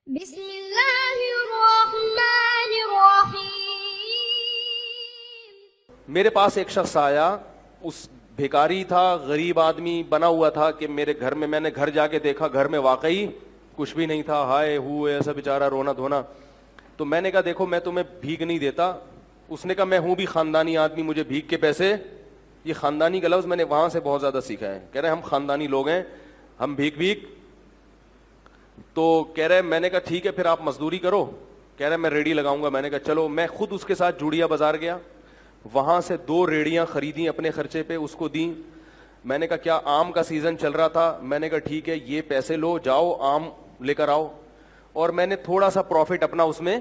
بسم اللہ الرحمن الرحیم. میرے پاس ایک شخص آیا, اس بھیکاری تھا, غریب آدمی بنا ہوا تھا کہ میرے گھر میں نے گھر جا کے دیکھا, گھر میں واقعی کچھ بھی نہیں تھا, ہائے ہوئے ایسا بیچارہ رونا دھونا. تو میں نے کہا دیکھو میں تمہیں بھیک نہیں دیتا. اس نے کہا میں ہوں بھی خاندانی آدمی, مجھے بھیک کے پیسے, یہ خاندانی کا لفظ میں نے وہاں سے بہت زیادہ سیکھا ہے. کہہ رہے ہم خاندانی لوگ ہیں, ہم بھیک. تو کہہ رہے میں نے کہا ٹھیک ہے پھر آپ مزدوری کرو. کہہ رہے میں ریڑھی لگاؤں گا. میں نے کہا چلو. میں خود اس کے ساتھ جوڑیا بازار گیا, وہاں سے 2 ریڑیاں خریدیں اپنے خرچے پہ, اس کو دیں. میں نے کہا کیا آم کا سیزن چل رہا تھا, میں نے کہا ٹھیک ہے یہ پیسے لو, جاؤ آم لے کر آؤ. اور میں نے تھوڑا سا پروفٹ اپنا اس میں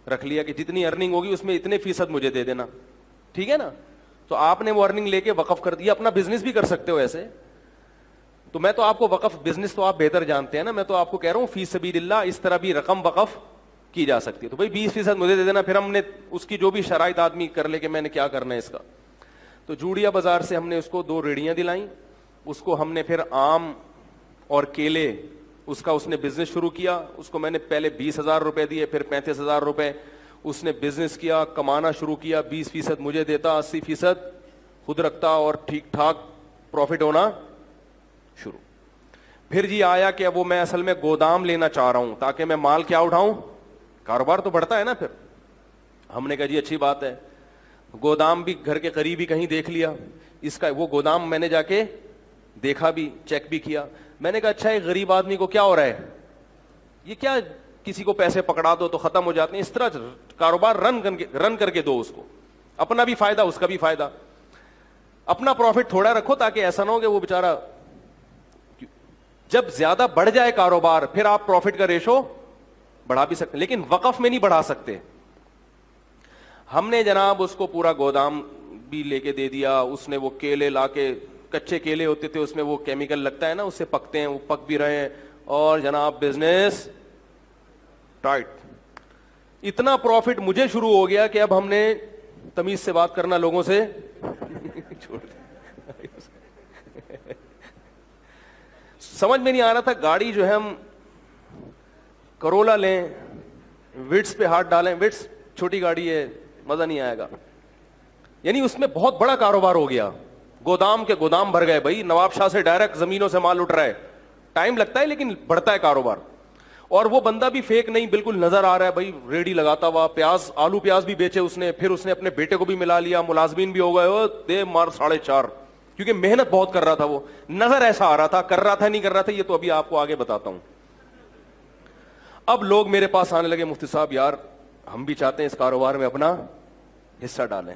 رکھ لیا کہ جتنی ارننگ ہوگی اس میں اتنے فیصد مجھے دے دینا, ٹھیک ہے نا. تو آپ نے وہ ارننگ لے کے وقف کر دیا. اپنا بزنس بھی کر سکتے ہو ایسے. تو میں تو آپ کو وقف بزنس تو آپ بہتر جانتے ہیں نا, میں تو آپ کو کہہ رہا ہوں فی سبیل اللہ اس طرح بھی رقم وقف کی جا سکتی ہے. تو بھائی 20% مجھے دے دینا. پھر ہم نے اس کی جو بھی شرائط آدمی کر لے کہ میں نے کیا کرنا ہے اس کا. تو جوڑیا بازار سے ہم نے اس کو 2 ریڑیاں دلائیں. اس کو ہم نے پھر آم اور کیلے اس کا اس نے بزنس شروع کیا. اس کو میں نے پہلے 20,000 روپے دیے, پھر 35,000 روپے. اس نے بزنس کیا, کمانا شروع کیا, 20% مجھے دیتا, 80% خود رکھتا اور ٹھیک ٹھاک پروفٹ ہونا شروع. پھر جی آیا کہ اب وہ میں اصل میں گودام لینا چاہ رہا ہوں تاکہ میں مال کیا اٹھاؤں, کاروبار تو بڑھتا ہے نا. پھر ہم نے کہا جی اچھی بات ہے. گودام بھی گھر کے قریب ہی کہیں دیکھ لیا اس کا. وہ گودام میں نے جا کے دیکھا بھی, چیک بھی کیا. میں نے کہا اچھا ایک غریب آدمی کو کیا ہو رہا ہے, یہ کیا کسی کو پیسے پکڑا دو تو ختم ہو جاتے ہیں, اس طرح کاروبار رن کر کے دو اس کو, اپنا بھی فائدہ اس کا بھی فائدہ. اپنا پروفٹ تھوڑا رکھو تاکہ ایسا نہ ہو کہ وہ بیچارہ جب زیادہ بڑھ جائے کاروبار پھر آپ پروفٹ کا ریشو بڑھا بھی سکتے, لیکن وقف میں نہیں بڑھا سکتے. ہم نے جناب اس کو پورا گودام بھی لے کے دے دیا. اس نے وہ کیلے لا کے, کچے کیلے ہوتے تھے اس میں وہ کیمیکل لگتا ہے نا, اس سے پکتے ہیں, وہ پک بھی رہے ہیں. اور جناب بزنس ٹائٹ. اتنا پروفٹ مجھے شروع ہو گیا کہ اب ہم نے تمیز سے بات کرنا لوگوں سے چھوڑ دیا. سمجھ میں نہیں آ رہا تھا. گاڑی جو ہے ہم کرولا لیں, وٹس پہ ہاتھ ڈالیں, وٹس چھوٹی گاڑی ہے, مزہ نہیں آئے گا. یعنی اس میں بہت بڑا کاروبار ہو گیا. گودام کے گودام بھر گئے بھائی, نواب شاہ سے ڈائریکٹ زمینوں سے مال اٹھ رہا ہے. ٹائم لگتا ہے لیکن بڑھتا ہے کاروبار. اور وہ بندہ بھی فیک نہیں, بالکل نظر آ رہا ہے بھائی, ریڑھی لگاتا ہوا, پیاز آلو پیاز بھی بیچے اس نے. پھر اس نے اپنے بیٹے کو بھی ملا لیا, ملازمین بھی ہو گئے, دے مار 4.5, کیونکہ محنت بہت کر رہا تھا. وہ نظر ایسا آ رہا تھا, کر رہا تھا نہیں کر رہا تھا یہ تو ابھی آپ کو آگے بتاتا ہوں. اب لوگ میرے پاس آنے لگے, مفتی صاحب یار ہم بھی چاہتے ہیں اس کاروبار میں اپنا حصہ ڈالیں.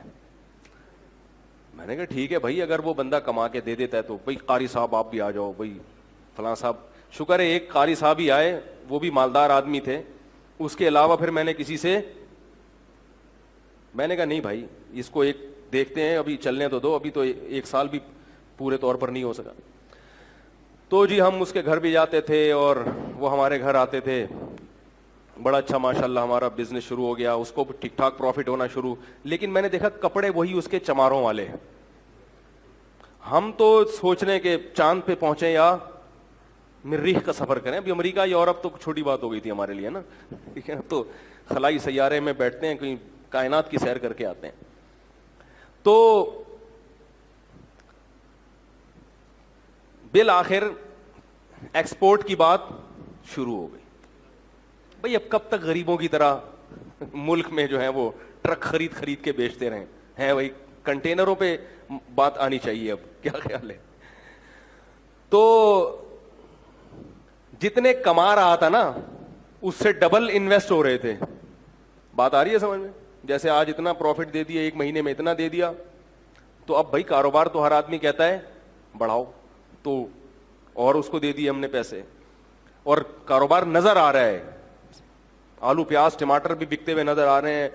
میں نے کہا ٹھیک ہے بھائی, اگر وہ بندہ کما کے دے دیتا ہے تو بھائی قاری صاحب آپ بھی آ جاؤ, بھائی فلاں صاحب. شکر ہے ایک قاری صاحب ہی آئے, وہ بھی مالدار آدمی تھے. اس کے علاوہ پھر میں نے کسی سے, میں نے کہا نہیں بھائی اس کو ایک دیکھتے ہیں, ابھی چلنے تو دو, ابھی تو 1 سال بھی پورے طور پر نہیں ہو سکا. تو جی ہم اس کے گھر بھی جاتے تھے اور وہ ہمارے گھر آتے تھے. بڑا اچھا ماشاءاللہ ہمارا بزنس شروع ہو گیا, اس کو ٹھیک ٹھاک پروفٹ ہونا شروع. لیکن میں نے دیکھا کپڑے وہی اس کے چماروں والے. ہم تو سوچ رہے ہیں کہ چاند پہ پہنچے یا مریخ کا سفر کریں. ابھی امریکہ یورپ تو چھوٹی بات ہو گئی تھی ہمارے لیے نا, ٹھیک ہے, تو خلائی سیارے میں بیٹھتے ہیں, کہیں کائنات کی سیر کر کے آتے ہیں. تو بالآخر ایکسپورٹ کی بات شروع ہو گئی. بھئی اب کب تک غریبوں کی طرح ملک میں جو ہے وہ ٹرک خرید کے بیچتے رہیں ہیں, وہی کنٹینروں پہ بات آنی چاہیے. اب کیا خیال ہے؟ تو جتنے کما رہا تھا نا اس سے ڈبل انویسٹ ہو رہے تھے. بات آ رہی ہے سمجھ میں؟ جیسے آج اتنا پروفٹ دے دیا, 1 مہینے میں اتنا دے دیا, تو اب بھائی کاروبار تو ہر آدمی کہتا ہے بڑھاؤ, تو اور اس کو دے دیے ہم نے پیسے, اور کاروبار نظر آ رہا ہے. آلو پیاز ٹماٹر بھی بکتے ہوئے نظر آ رہے ہیں.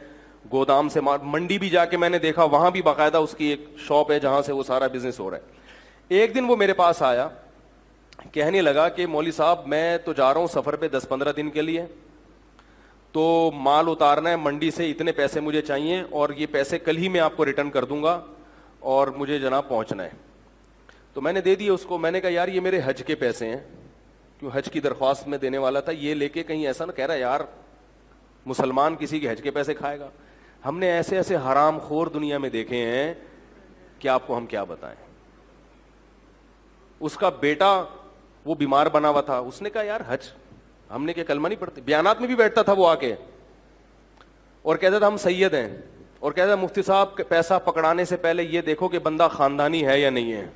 گودام سے منڈی بھی جا کے میں نے دیکھا, وہاں بھی باقاعدہ اس کی ایک شاپ ہے جہاں سے وہ سارا بزنس ہو رہا ہے. ایک دن وہ میرے پاس آیا, کہنے لگا کہ مولوی صاحب میں تو جا رہا ہوں سفر پہ 10-15 دن کے لیے, تو مال اتارنا ہے منڈی سے, اتنے پیسے مجھے چاہیے اور یہ پیسے کل ہی میں آپ کو ریٹرن کر دوں گا اور مجھے جناب پہنچنا ہے. تو میں نے دے دیے اس کو. میں نے کہا یار یہ میرے حج کے پیسے ہیں, کیوں حج کی درخواست میں دینے والا تھا, یہ لے کے کہیں ایسا نہ کہہ رہا یار مسلمان کسی کے حج کے پیسے کھائے گا. ہم نے ایسے ایسے حرام خور دنیا میں دیکھے ہیں کہ آپ کو ہم کیا بتائیں. اس کا بیٹا وہ بیمار بنا ہوا تھا, اس نے کہا یار حج, ہم نے کیا کلمہ نہیں پڑھتے, بیانات میں بھی بیٹھتا تھا وہ آ کے اور کہتا تھا ہم سید ہیں, اور کہتا تھا مفتی صاحب پیسہ پکڑانے سے پہلے یہ دیکھو کہ بندہ خاندانی ہے یا نہیں ہے.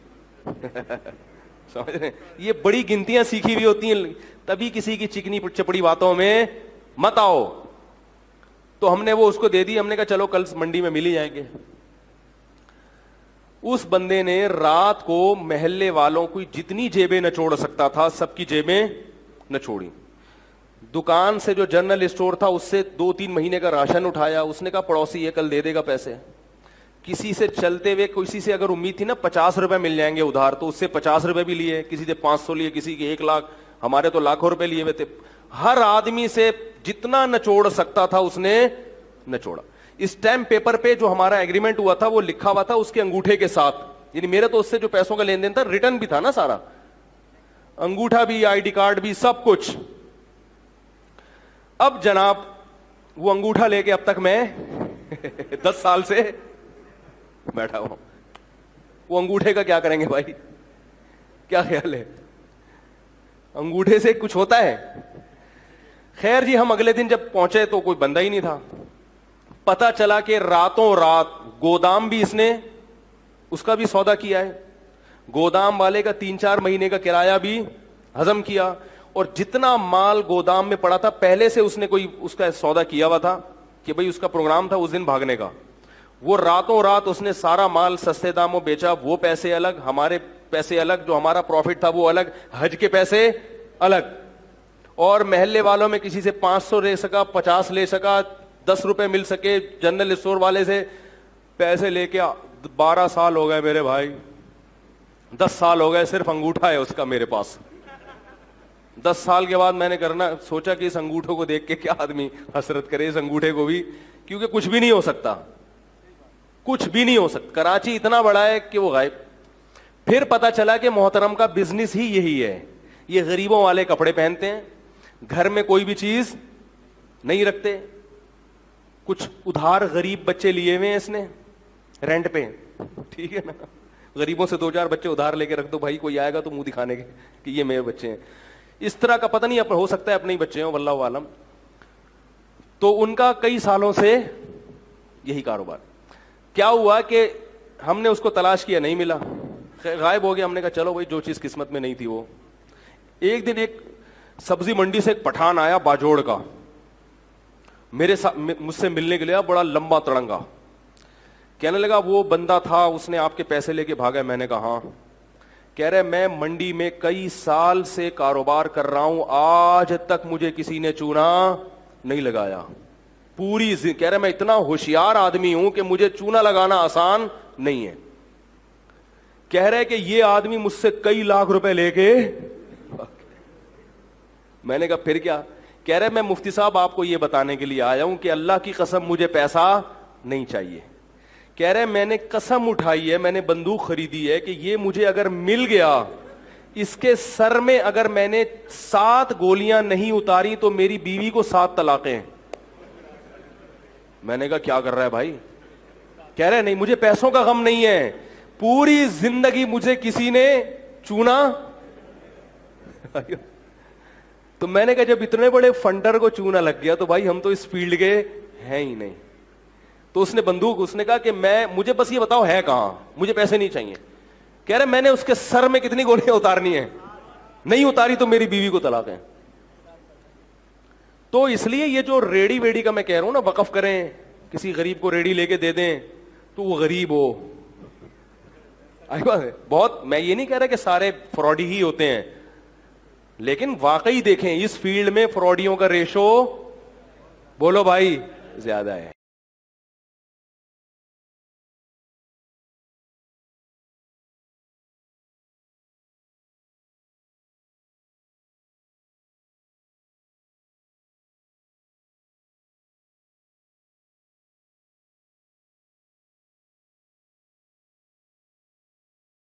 سمجھ رہے ہیں, یہ بڑی گنتیاں سیکھی ہوئی ہوتی ہیں, تبھی کسی کی چکنی چپڑی باتوں میں مت آؤ. تو ہم نے وہ اس کو دے دی, ہم نے کہا چلو کل منڈی میں مل ہی جائیں گے. اس بندے نے رات کو محلے والوں کو جتنی جیبیں نچوڑ سکتا تھا سب کی جیبیں نچوڑی. دکان سے جو جنرل اسٹور تھا اس سے 2-3 مہینے کا راشن اٹھایا. اس نے کہا پڑوسی یہ کل دے دے گا پیسے. کسی سے چلتے ہوئے کسی سے اگر امید تھی نا 50 روپے مل جائیں گے ادھار, تو اس سے 50 روپے بھی لیے, کسی سے 500 لیے, کسی کے 1 لاکھ, ہمارے تو لاکھوں روپے لیے ہوئے تھے. ہر آدمی سے جتنا نچوڑ سکتا تھا اس نے نچوڑا. اسٹیمپ پیپر پہ جو ہمارا ایگریمنٹ ہوا تھا وہ لکھا ہوا تھا اس کے انگوٹھے کے ساتھ, یعنی میرے تو اس سے جو پیسوں کا لین دین تھا ریٹرن بھی تھا نا سارا, انگوٹھا بھی, آئی ڈی کارڈ بھی, سب کچھ. اب جناب وہ انگوٹھا لے کے اب تک میں 10 سال سے بیٹھا ہوں. وہ انگوٹھے کا کیا کریں گے بھائی, کیا خیال ہے, انگوٹھے سے کچھ ہوتا ہے؟ خیر جی, ہم اگلے دن جب پہنچے تو کوئی بندہ ہی نہیں تھا. پتا چلا کہ راتوں رات گودام بھی اس نے اس کا بھی سودا کیا ہے, گودام والے کا 3-4 مہینے کا کرایہ بھی ہضم کیا, اور جتنا مال گودام میں پڑا تھا پہلے سے اس نے کوئی اس کا سودا کیا ہوا تھا کہ بھئی اس کا پروگرام تھا اس دن بھاگنے کا. وہ راتوں رات اس نے سارا مال سستے داموں بیچا. وہ پیسے الگ, ہمارے پیسے الگ, جو ہمارا پروفٹ تھا وہ الگ, حج کے پیسے الگ. اور محلے والوں میں کسی سے 500 لے سکا, 50 لے سکا, 10 روپے مل سکے. جنرل اسٹور والے سے پیسے لے کے 12 سال ہو گئے میرے بھائی, 10 سال ہو گئے, صرف انگوٹھا ہے اس کا میرے پاس. 10 سال کے بعد میں نے کرنا سوچا کہ اس انگوٹھوں کو دیکھ کے کیا آدمی حسرت کرے, اس انگوٹھے کو بھی, کیونکہ کچھ بھی نہیں ہو سکتا, کچھ بھی نہیں ہو سکتا. کراچی اتنا بڑا ہے کہ وہ غائب. پھر پتا چلا کہ محترم کا بزنس ہی یہی ہے, یہ غریبوں والے کپڑے پہنتے ہیں, گھر میں کوئی بھی چیز نہیں رکھتے. کچھ ادھار غریب بچے لیے ہوئے ہیں اس نے رینٹ پہ, ٹھیک ہے نا, غریبوں سے 2-4 بچے ادھار لے کے رکھ دو بھائی, کوئی آئے گا تو منہ دکھانے کے کہ یہ میرے بچے ہیں. اس طرح کا پتہ نہیں ہو سکتا ہے اپنے ہی بچے ہوں, واللہ عالم. تو ان کا کئی سالوں سے یہی کاروبار. کیا ہوا کہ ہم نے اس کو تلاش کیا, نہیں ملا, غائب ہو گیا. ہم نے کہا چلو بھائی جو چیز قسمت میں نہیں تھی وہ. ایک دن ایک سبزی منڈی سے ایک پٹھان آیا باجوڑ کا, مجھ سے ملنے کے لیے, بڑا لمبا تڑنگا. کہنے لگا وہ بندہ تھا اس نے آپ کے پیسے لے کے بھاگا. میں نے کہا ہاں. کہہ رہے میں منڈی میں کئی سال سے کاروبار کر رہا ہوں, آج تک مجھے کسی نے چونا نہیں لگایا. پوری کہہ رہے میں اتنا ہوشیار آدمی ہوں کہ مجھے چونا لگانا آسان نہیں ہے. کہہ رہے کہ یہ آدمی مجھ سے کئی لاکھ روپے لے کے. میں نے کہا پھر کیا؟ کہہ رہے میں مفتی صاحب آپ کو یہ بتانے کے لیے آیا ہوں کہ اللہ کی قسم مجھے پیسہ نہیں چاہیے. کہہ رہے میں نے قسم اٹھائی ہے, میں نے بندوق خریدی ہے کہ یہ مجھے اگر مل گیا, اس کے سر میں اگر میں نے 7 گولیاں نہیں اتاری تو میری بیوی کو 7 طلاقیں. میں نے کہا کیا کر رہا ہے بھائی؟ کہہ رہے نہیں مجھے پیسوں کا غم نہیں ہے, پوری زندگی مجھے کسی نے چونا. تو میں نے کہا جب اتنے بڑے فنڈر کو چونا لگ گیا تو بھائی ہم تو اس فیلڈ کے ہیں ہی نہیں. تو اس نے بندوق, اس نے کہا کہ مجھے بس یہ بتاؤ ہے کہاں, مجھے پیسے نہیں چاہیے. کہہ رہے میں نے اس کے سر میں کتنی گولیاں اتارنی ہیں, نہیں اتاری تو میری بیوی کو طلاق ہے. تو اس لیے یہ جو ریڑی ویڑی کا میں کہہ رہا ہوں نا, وقف کریں, کسی غریب کو ریڑی لے کے دے دیں تو وہ غریب ہو. بہت, میں یہ نہیں کہہ رہا کہ سارے فراڈی ہی ہوتے ہیں, لیکن واقعی دیکھیں اس فیلڈ میں فراڈیوں کا ریشو بولو بھائی زیادہ ہے.